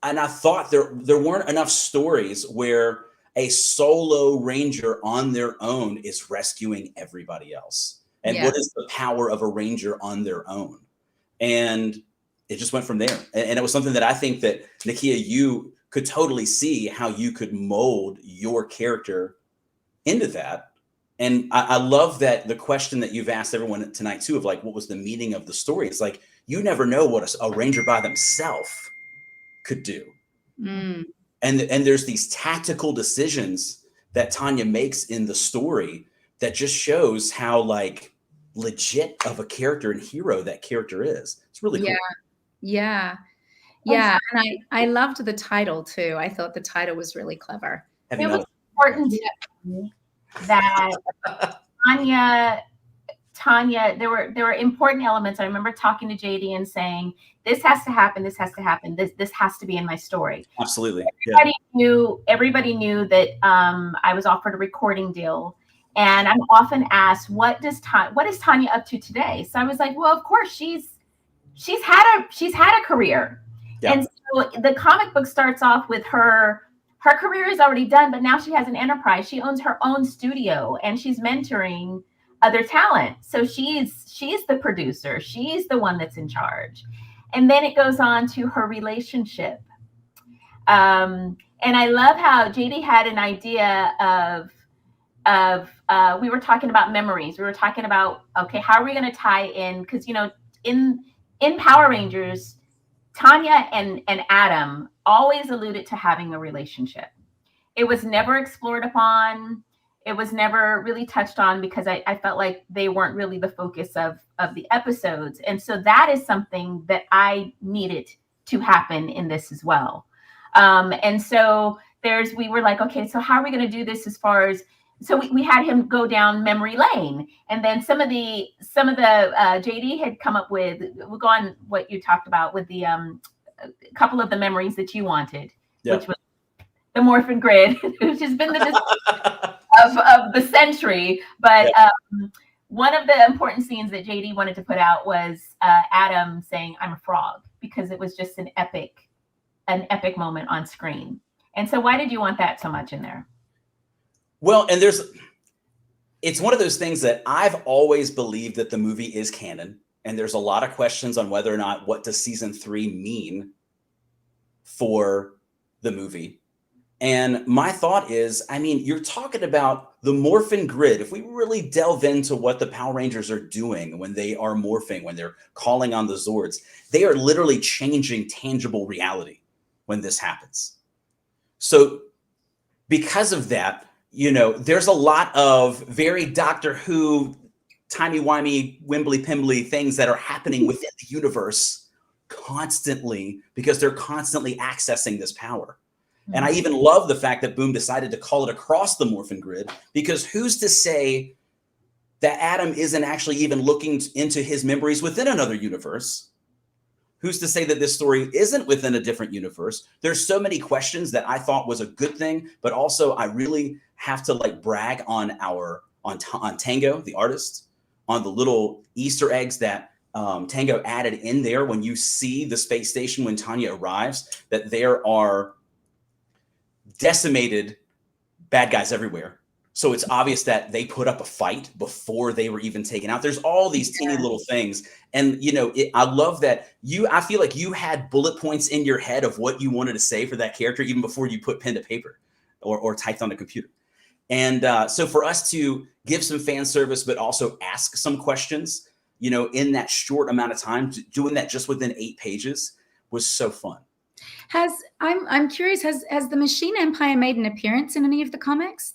I thought there weren't enough stories where a solo ranger on their own is rescuing everybody else. And what is the power of a ranger on their own? And it just went from there. And it was something that I think that, Nakia, you could totally see how you could mold your character into that. And I love that the question that you've asked everyone tonight too, of like, what was the meaning of the story? It's like, you never know what a ranger by themselves could do. Mm. And there's these tactical decisions that Tanya makes in the story that just shows how like legit of a character and hero that character is. It's really cool. Yeah. And I loved the title too. I thought the title was really clever. It was important that Tanya, there were important elements. I remember talking to JD and saying, this has to happen, this has to happen, this has to be in my story. Absolutely. Everybody knew that I was offered a recording deal. And I'm often asked, what is Tanya up to today? So I was like, well, of course, she's had a career. Yeah. And so the comic book starts off with her career is already done, but now she has an enterprise. She owns her own studio and she's mentoring other talent. So she's the producer. She's the one that's in charge. And then it goes on to her relationship. And I love how JD had an idea of we were talking about memories. We were talking about, okay, how are we going to tie in? Because, in Power Rangers, Tanya and Adam always alluded to having a relationship. It was never explored upon. It was never really touched on because I felt like they weren't really the focus of the episodes. And so that is something that I needed to happen in this as well. And so we were like, okay, so how are we going to do this as far as, so we had him go down memory lane. And then some of the JD had come up with, we'll go on what you talked about with the couple of the memories that you wanted, which was the Morphin grid, which has been the of the century. But one of the important scenes that JD wanted to put out was Adam saying, "I'm a frog," because it was just an epic moment on screen. And so why did you want that so much in there? Well, and it's one of those things that I've always believed that the movie is canon. And there's a lot of questions on whether or not what does season 3 mean for the movie. And my thought is, I mean, you're talking about the Morphin grid. If we really delve into what the Power Rangers are doing when they are morphing, when they're calling on the Zords, they are literally changing tangible reality when this happens. So because of that, you know, there's a lot of very Doctor Who, timey-wimey, wimbly-pimbly things that are happening within the universe constantly because they're constantly accessing this power. And I even love the fact that Boom decided to call it across the Morphin grid, because who's to say that Adam isn't actually even looking into his memories within another universe? Who's to say that this story isn't within a different universe? There's so many questions that I thought was a good thing, but also I really have to like brag on on Tango, the artist, on the little Easter eggs that Tango added in there. When you see the space station when Tanya arrives, that there are decimated bad guys everywhere. So it's obvious that they put up a fight before they were even taken out. There's all these teeny little things. And, you know, I love that I feel like you had bullet points in your head of what you wanted to say for that character, even before you put pen to paper or typed on the computer. And so for us to give some fan service, but also ask some questions, you know, in that short amount of time, doing that just within 8 pages was so fun. I'm curious, has the Machine Empire made an appearance in any of the comics?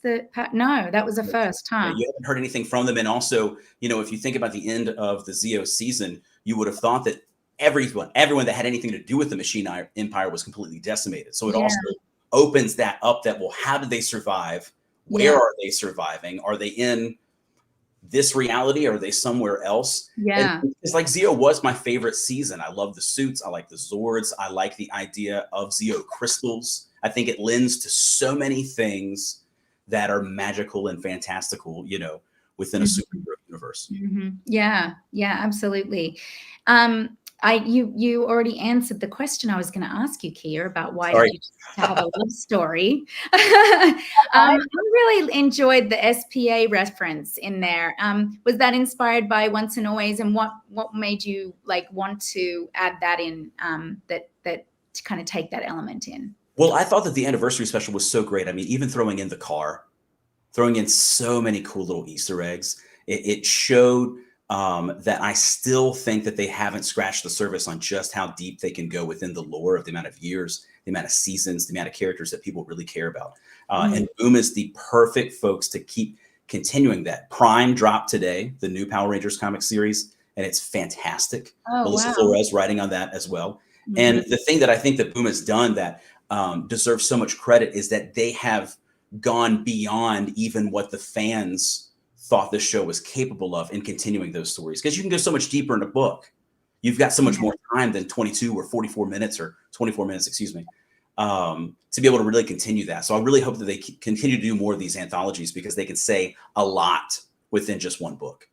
No, that was a first, huh? Yeah, you haven't heard anything from them. And also, you know, if you think about the end of the Zeo season, you would have thought that everyone that had anything to do with the Machine Empire was completely decimated. So it also opens that up, that, well, how did they survive? Where are they surviving? Are they in this reality? Are they somewhere else? Yeah. And it's like Zeo was my favorite season. I love the suits. I like the Zords. I like the idea of Zeo crystals. I think it lends to so many things that are magical and fantastical, you know, within a superhero universe. Yeah, absolutely. You already answered the question I was going to ask you, Kia, about why did you have a love story. I really enjoyed the SPA reference in there. Was that inspired by Once and Always, and what made you like want to add that in? That to kind of take that element in. Well, I thought that the anniversary special was so great. I mean, even throwing in the car, throwing in so many cool little Easter eggs, it showed that I still think that they haven't scratched the surface on just how deep they can go within the lore of the amount of years, the amount of seasons, the amount of characters that people really care about. And Boom is the perfect folks to keep continuing that. Prime dropped today, the new Power Rangers comic series, and it's fantastic. Melissa Flores writing on that as well. And the thing that I think that Boom has done that deserves so much credit is that they have gone beyond even what the fans thought this show was capable of in continuing those stories, because you can go so much deeper in a book. You've got so much more time than 22 or 44 minutes or 24 minutes, excuse me, to be able to really continue that. So I really hope that they continue to do more of these anthologies, because they can say a lot within just one book.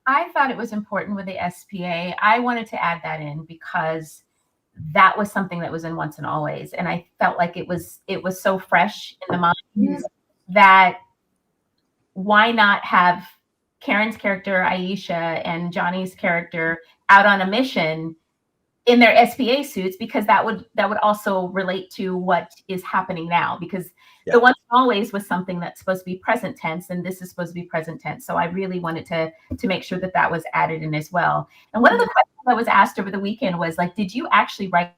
I thought it was important with the SPA. I wanted to add that in because that was something that was in Once and Always. And I felt like it was so fresh in the mind that why not have Karen's character, Aisha, and Johnny's character out on a mission in their SPA suits, because that would also relate to what is happening now, because the Once and Always was something that's supposed to be present tense, and this is supposed to be present tense. So I really wanted to make sure that was added in as well. And one of the questions that was asked over the weekend was like, did you actually write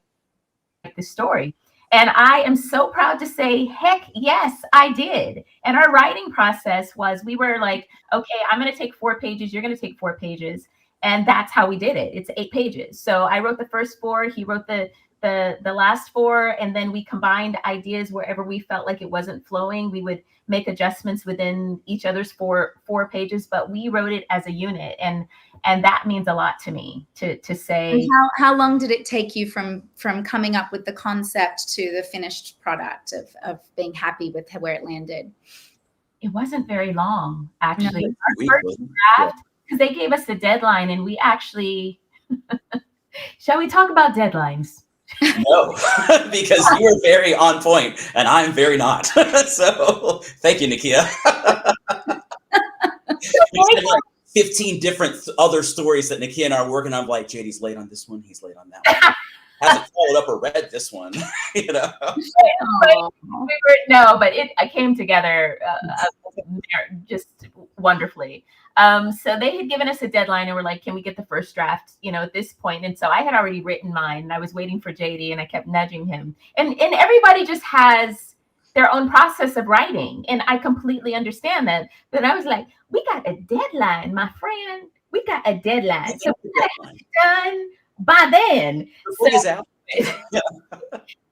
this story? And I am so proud to say, heck yes, I did. And our writing process was, we were like, okay, I'm going to take 4 pages. You're going to take 4 pages. And that's how we did it. It's 8 pages. So I wrote the first 4. He wrote the last 4. And then we combined ideas wherever we felt like it wasn't flowing. We would make adjustments within each other's 4 pages, but we wrote it as a unit. And that means a lot to me to say. And how long did it take you from coming up with the concept to the finished product of being happy with where it landed? It wasn't very long, actually. Our first draft, because they gave us the deadline, and we actually, shall we talk about deadlines? No, because you are very on point and I'm very not. So thank you, Nikia. 15 different other stories that Nikia and I are working on. Like, JD's late on this one. He's late on that one. Hasn't followed up or read this one. You know. But it came together just wonderfully. So they had given us a deadline, and we're like, can we get the first draft, at this point? And so I had already written mine, and I was waiting for JD, and I kept nudging him. And everybody just has their own process of writing. And I completely understand that. But I was like, we got a deadline, my friend. We got a deadline. So we got it done by then.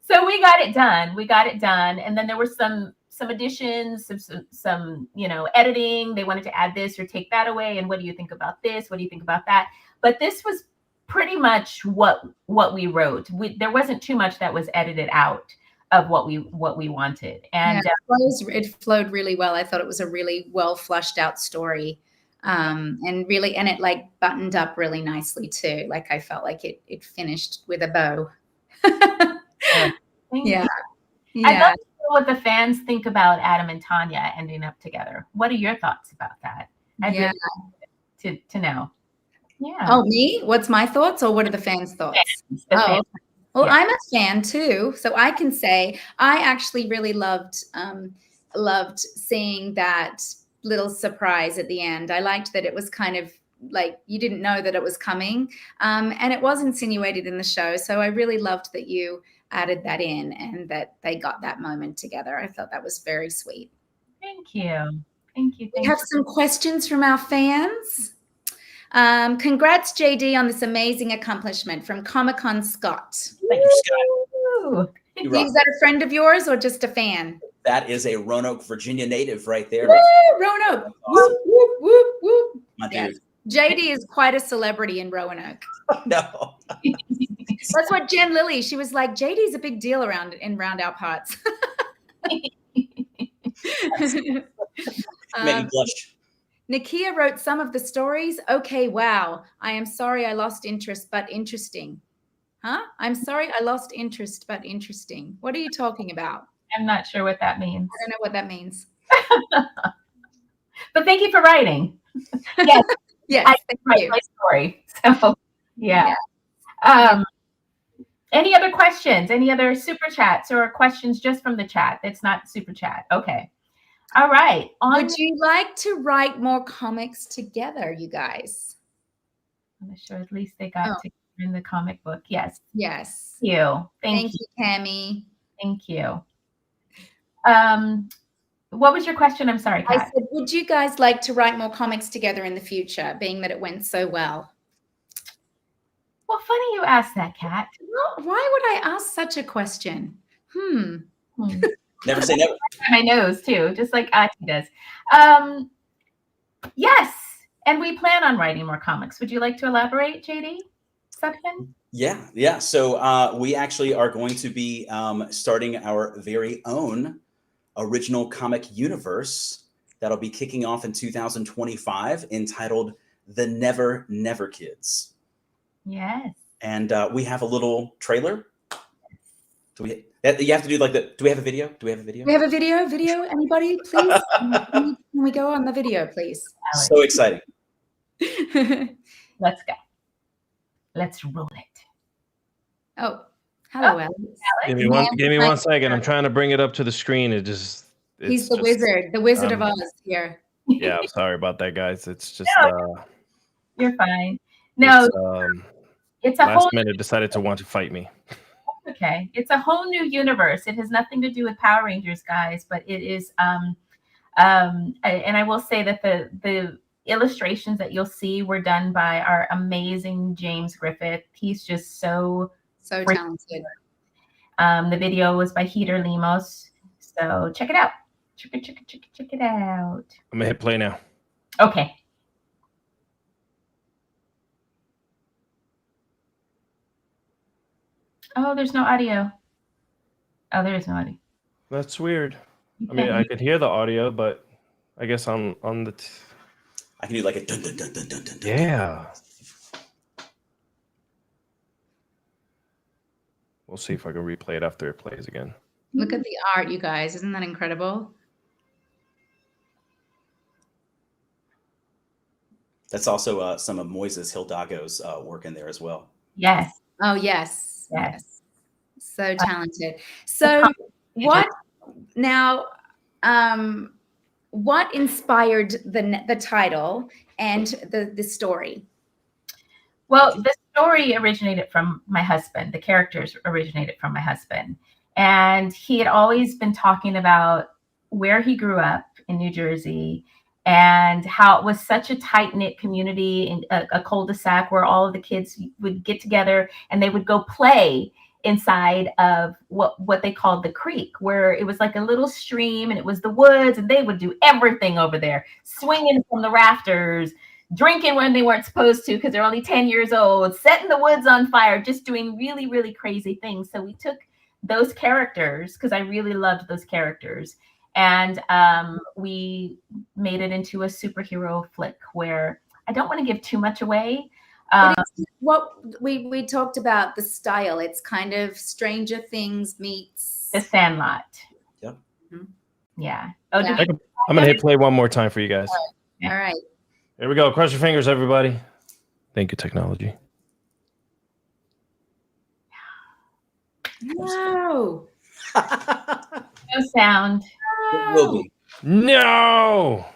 So we got it done. We got it done. And then there were some additions, some editing. They wanted to add this or take that away. And what do you think about this? What do you think about that? But this was pretty much what we wrote. There wasn't too much that was edited out of what we wanted. And it flowed really well. I thought it was a really well flushed out story. And it like buttoned up really nicely too. Like I felt like it finished with a bow. Yeah. I'd love to know what the fans think about Adam and Tanya ending up together. What are your thoughts about that? I'd really like to know. Yeah. Oh, me? What's my thoughts, or what are the fans' thoughts? Fans. Well, I'm a fan too, so I can say I actually really loved seeing that little surprise at the end. I liked that it was kind of like you didn't know that it was coming, and it was insinuated in the show. So I really loved that you added that in and that they got that moment together. I thought that was very sweet. Thank you. Thank you. We have some questions from our fans. Congrats, JD, on this amazing accomplishment from Comic-Con Scott. Thank you, Scott. Is that a friend of yours or just a fan? That is a Roanoke, Virginia native right there. Woo, Roanoke. Whoop, whoop, whoop, whoop. My yes. dude. JD is quite a celebrity in Roanoke. No. That's what Jen Lilly, she was like, JD's a big deal around our parts. Made me blush. Nikia wrote some of the stories. Okay, wow. I am sorry I lost interest, but interesting. Huh? I'm sorry I lost interest, but interesting. What are you talking about? I'm not sure what that means. I don't know what that means. But thank you for writing. Yes. Yes. I write my story. So yeah. Any other questions? Any other super chats or questions just from the chat? That's not super chat. Okay. All right. Would you like to write more comics together, you guys? I'm sure at least they got together in the comic book. Yes. Yes. Thank you. Thank you, Tammy. Thank you. What was your question? I'm sorry, Kat. I said, would you guys like to write more comics together in the future, being that it went so well? Well, funny you asked that, Kat. Well, why would I ask such a question? Never say never. My nose too, just like Ati does. Yes, and we plan on writing more comics. Would you like to elaborate, JD? Sutphin? Yeah. So we actually are going to be starting our very own original comic universe that'll be kicking off in 2025, entitled The Never Never Kids. Yes. And we have a little trailer. You have to do like the. Do we have a video? Do we have a video? We have a video. Video. Anybody, please? Can we go on the video, please? So exciting. Let's go. Let's roll it. Oh, hello, Alex. Give me one second. I'm trying to bring it up to the screen. He's the wizard of Oz here. Yeah, I'm sorry about that, guys. It's just you're fine. No, it's a last minute decided to want to fight me. Okay, it's a whole new universe. It has nothing to do with Power Rangers, guys, but it is and I will say that the illustrations that you'll see were done by our amazing James Griffith. He's just so talented. The video was by Heater Limos, so check it out. Check it out. I'm gonna hit play now. Okay. Oh, there's no audio. Oh, there is no audio. That's weird. I mean, I could hear the audio, but I guess on the. I can do like a dun dun dun dun dun dun. Yeah. We'll see if I can replay it after it plays again. Look at the art, you guys. Isn't that incredible? That's also some of Moises Hildago's work in there as well. Yes. Oh, yes. Yes. So talented. So what now, what inspired the title and the story? Well, the story originated from my husband. The characters originated from my husband. And he had always been talking about where he grew up in New Jersey and how it was such a tight-knit community in a cul-de-sac where all of the kids would get together and they would go play inside of what they called the creek, where it was like a little stream and it was the woods, and they would do everything over there, swinging from the rafters, drinking when they weren't supposed to because they're only 10 years old, setting the woods on fire, just doing really, really crazy things. So we took those characters, because I really loved those characters, and we made it into a superhero flick where I don't want to give too much away. What we talked about the style. It's kind of Stranger Things meets The Sandlot. Yep. Yeah. Yeah. I'm gonna hit play one more time for you guys. All right. Here we go. Cross your fingers, everybody. Thank you, technology. No. No sound. It will be. No.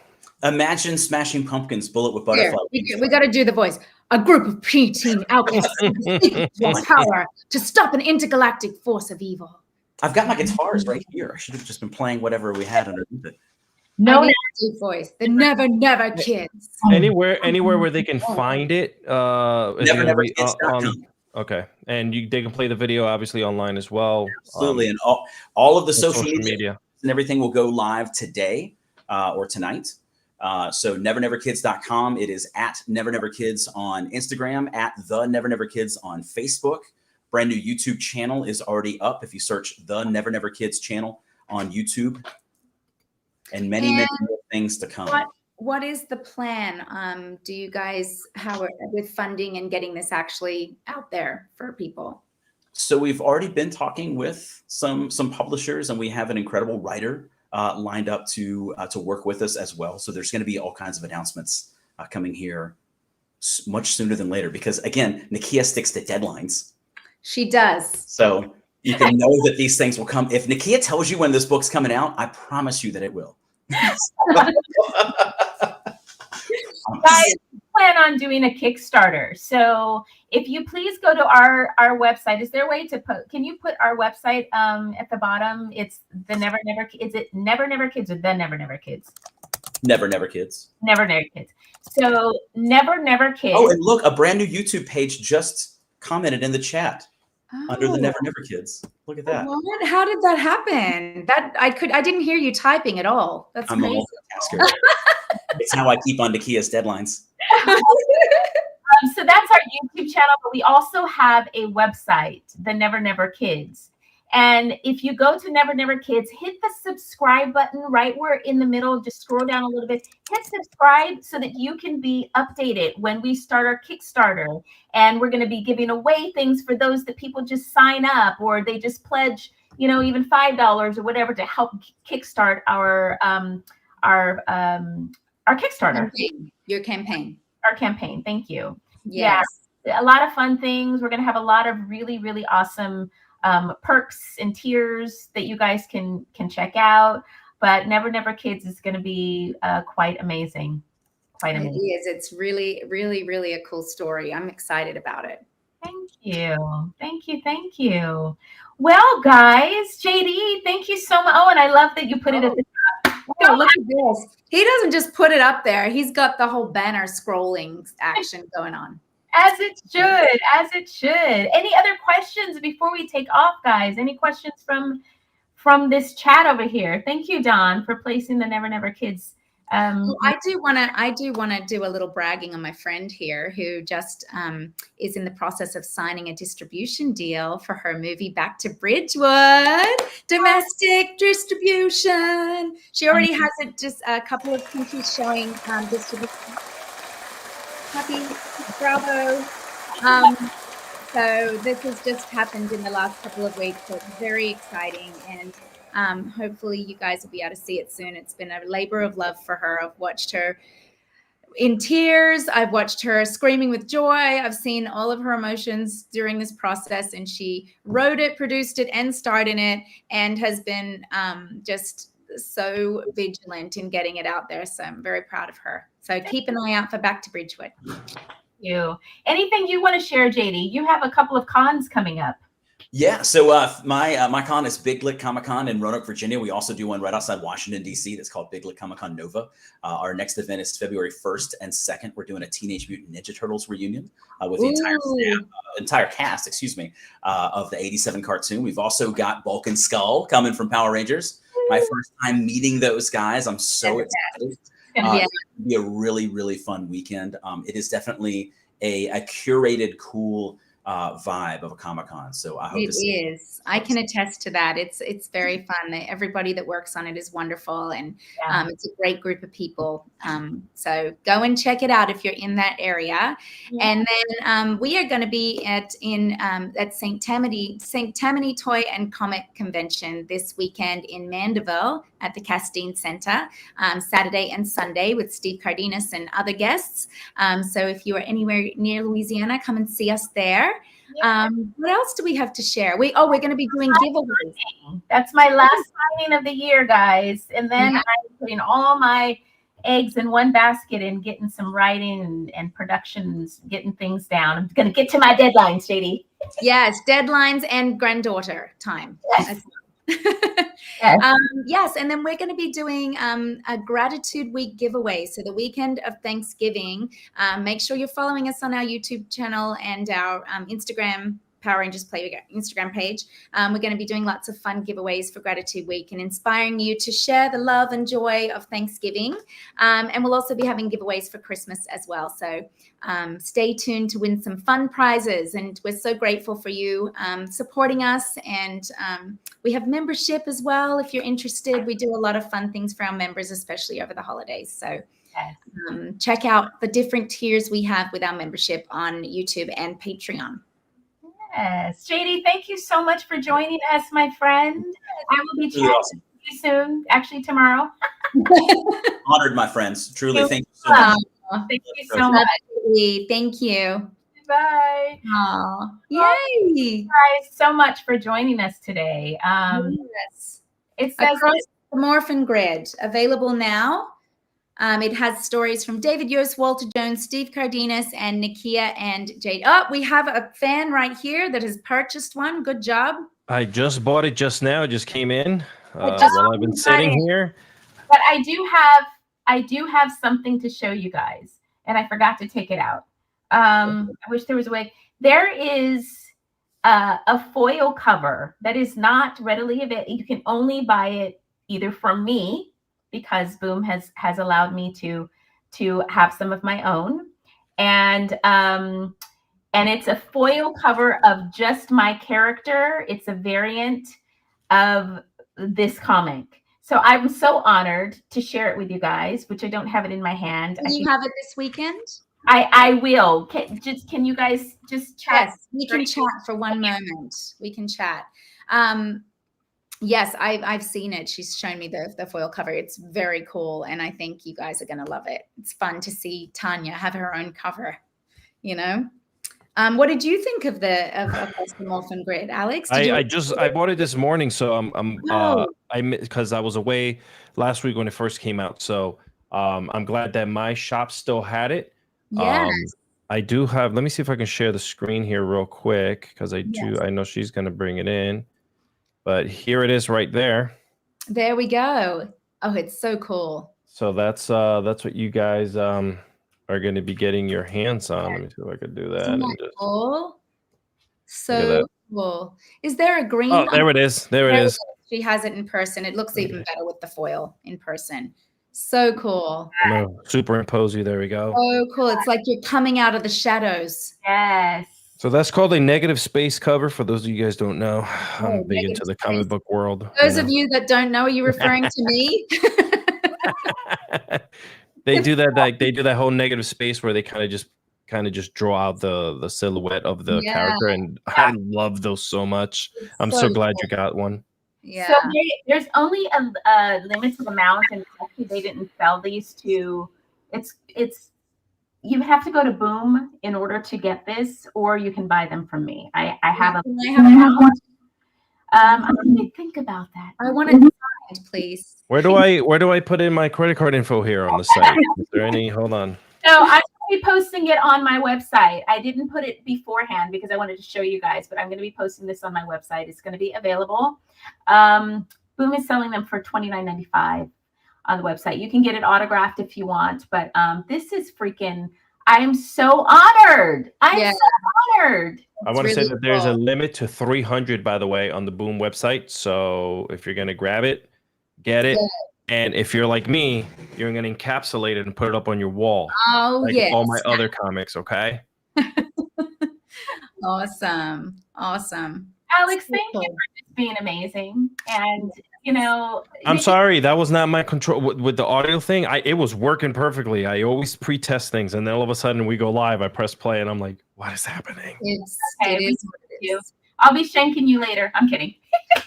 Imagine Smashing Pumpkins Bullet with Here, Butterfly. we got to do the voice. A group of preteen outcasts with power to stop an intergalactic force of evil. I've got my guitars right here. I should have just been playing whatever we had underneath it. No. I need a deep voice. The Never Kids. Anywhere where they can find it. NeverNeverKids.com. Okay, and they can play the video obviously online as well. Absolutely, and all of the social media and everything will go live today or tonight. So NeverNeverKids.com. It is at NeverNeverKids on Instagram, at the NeverNeverKids on Facebook. Brand new YouTube channel is already up if you search the NeverNeverKids channel on YouTube, and many more things to come. What is the plan? Do you guys, how with funding and getting this actually out there for people? So we've already been talking with some publishers, and we have an incredible writer lined up to work with us as well. So there's going to be all kinds of announcements coming here much sooner than later, because again, Nakia sticks to deadlines. She does. So you can know that these things will come. If Nakia tells you when this book's coming out, I promise you that it will. Guys, plan on doing a Kickstarter. So if you please go to our website, is there a way to put, can you put our website at the bottom? It's the Never Never, is it Never Never Kids or the Never Never Kids? Never Never Kids. Never Never Kids. So Never Never Kids. Oh, and look, a brand new YouTube page just commented in the chat under the Never Never Kids. Look at that. What? How did that happen? I didn't hear you typing at all. That's I'm amazing. a multitasker. It's how I keep on Nakia's deadlines. So that's our YouTube channel, but we also have a website, the Never Never Kids. And if you go to Never Never Kids, hit the subscribe button right where in the middle, just scroll down a little bit, hit subscribe so that you can be updated when we start our Kickstarter. And we're going to be giving away things for those that people just sign up, or they just pledge, you know, even $5 or whatever to help kickstart our Kickstarter. Your campaign. Our campaign. Thank you. Yes. Yeah, a lot of fun things. We're going to have a lot of really, really awesome perks and tiers that you guys can check out. But Never Never Kids is going to be quite amazing. Quite amazing. It is. It's really, really, really a cool story. I'm excited about it. Thank you. Thank you. Thank you. Well, guys, JD, thank you so much. Oh, and I love that you put it at the top. Oh, look at this. He doesn't just put it up there. He's got the whole banner scrolling action going on. As it should, as it should. Any other questions before we take off, guys? Any questions from this chat over here? Thank you, Don, for placing the Never Never Kids. I do want to do a little bragging on my friend here, who just is in the process of signing a distribution deal for her movie Back to Bridgewood, domestic distribution. She already has it, just a couple of countries showing distribution. Happy, bravo. So this has just happened in the last couple of weeks. So it's very exciting, and hopefully you guys will be able to see it soon. It's been a labor of love for her. I've watched her in tears. I've watched her screaming with joy. I've seen all of her emotions during this process, and she wrote it, produced it, and starred in it, and has been just so vigilant in getting it out there. So I'm very proud of her. So keep an eye out for Back to Bridgewood. You. Anything you want to share, JD? You have a couple of cons coming up. Yeah, so my con is Big Lit Comic Con in Roanoke, Virginia. We also do one right outside Washington, D.C. that's called Big Lit Comic Con Nova. Our next event is February 1st and 2nd. We're doing a Teenage Mutant Ninja Turtles reunion with the entire cast, of the 87 cartoon. We've also got Bulk and Skull coming from Power Rangers. My first time meeting those guys. I'm so excited. It's going to be a really, really fun weekend. It is definitely a curated, cool vibe of a Comic-Con. So I hope it is. I can attest to that. It's very fun. Everybody that works on it is wonderful, and it's a great group of people. So go and check it out if you're in that area. And then we are going to be at St. Tammany Toy and Comic Convention this weekend in Mandeville at the Castine Center, Saturday and Sunday with Steve Cardenas and other guests. So if you are anywhere near Louisiana, come and see us there. What else do we have to share? We're going to be doing giveaways. That's my last signing of the year, guys. And then I'm putting all my eggs in one basket and getting some writing and productions, getting things down. I'm going to get to my deadlines, JD. Yes, deadlines and granddaughter time. Yes. Yes, and then we're going to be doing a Gratitude Week giveaway. So the weekend of Thanksgiving, make sure you're following us on our YouTube channel and our Instagram, Power Rangers Play Instagram page. We're going to be doing lots of fun giveaways for Gratitude Week and inspiring you to share the love and joy of Thanksgiving. And we'll also be having giveaways for Christmas as well. So stay tuned to win some fun prizes. And we're so grateful for you supporting us. And we have membership as well. If you're interested, we do a lot of fun things for our members, especially over the holidays. So check out the different tiers we have with our membership on YouTube and Patreon. Yes. JD, thank you so much for joining us, my friend. I will be chatting with you soon, actually tomorrow. Honored, my friends. Truly, thank you so much. Thank you so much. Thank you. Bye. Oh, yay. Thank you guys so much for joining us today. Yes. It says Across the Morphin grid, available now. It has stories from David Yost, Walter Jones, Steve Cardenas, and Nikia and JD. Oh, we have a fan right here that has purchased one. Good job. I just bought it just now. It just came in while I've been sitting here. But I do have something to show you guys, and I forgot to take it out. I wish there was a way. There is a foil cover that is not readily available. You can only buy it either from me, because Boom has allowed me to have some of my own, and it's a foil cover of just my character. It's a variant of this comic, so I'm so honored to share it with you guys, which I don't have it in my hand. Do you have it this weekend? I will. Can you guys just chat? Yes, we can chat for one moment. We can chat. Yes, I've seen it. She's shown me the foil cover. It's very cool, and I think you guys are going to love it. It's fun to see Tanya have her own cover. You know, what did you think of the Morphin grid, Alex? I bought it this morning, so because I was away last week when it first came out. So I'm glad that my shop still had it. Yes. I do have. Let me see if I can share the screen here real quick, because I know she's going to bring it in. But here it is right there. There we go. Oh, it's so cool. So that's what you guys are going to be getting your hands on. Let me see if I could do that. Isn't that cool? So cool. Is there a green? Oh, there it is. There it is. She has it in person. It looks even better with the foil in person. So cool. No, superimpose you. There we go. So cool. It's like you're coming out of the shadows. Yes. So that's called a negative space cover. For those of you guys don't know, I'm big into the comic book world. Those of you that don't know, are you referring to me? They do that. Like they do that whole negative space where they kind of just draw out the silhouette of the character, and I love those so much. I'm so glad you got one. Yeah. So there's only a limited amount, and actually they didn't sell these to. It's. You have to go to Boom in order to get this, or you can buy them from me. I have a. I'm going to think about that. I want to decide, please. Where do I put in my credit card info here on the site? Is there any? Hold on. So I'm be posting it on my website. I didn't put it beforehand because I wanted to show you guys, but I'm going to be posting this on my website. It's going to be available. Boom is selling them for $29.95 on the website. You can get it autographed if you want, but this is freaking, I am so honored. I'm so honored. I want to say that there's a limit to 300, by the way, on the Boom website. So if you're going to grab it, get it. And if you're like me, you're going to encapsulate it and put it up on your wall. Oh, like all my other comics, okay? Awesome. Awesome. Alex, thank you for just being amazing. And, you know, I'm sorry, that was not my control with the audio thing. It was working perfectly. I always pre-test things, and then all of a sudden we go live. I press play, and I'm like, "What is happening?" It is what it is. I'll be shanking you later. I'm kidding.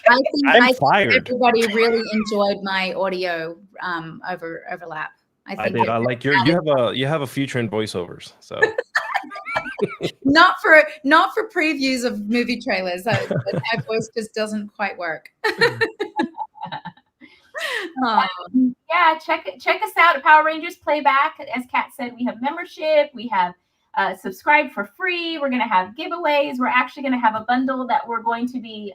I think everybody really enjoyed my audio overlap. I did. I like you have a future in voiceovers, so. not for previews of movie trailers. My voice just doesn't quite work. Yeah, check us out at Power Rangers Playback. As Kat said, we have membership. We have subscribe for free. We're going to have giveaways. We're actually going to have a bundle that we're going to be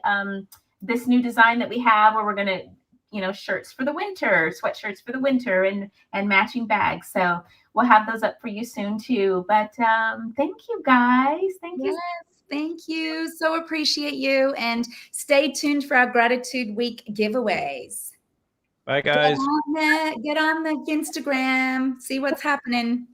this new design that we have, where we're going to, you know, shirts for the winter, sweatshirts for the winter, and matching bags. So we'll have those up for you soon too. But thank you guys. Thank you. Thank you. So appreciate you. And stay tuned for our Gratitude Week giveaways. Bye, guys. Get on the Instagram. See what's happening.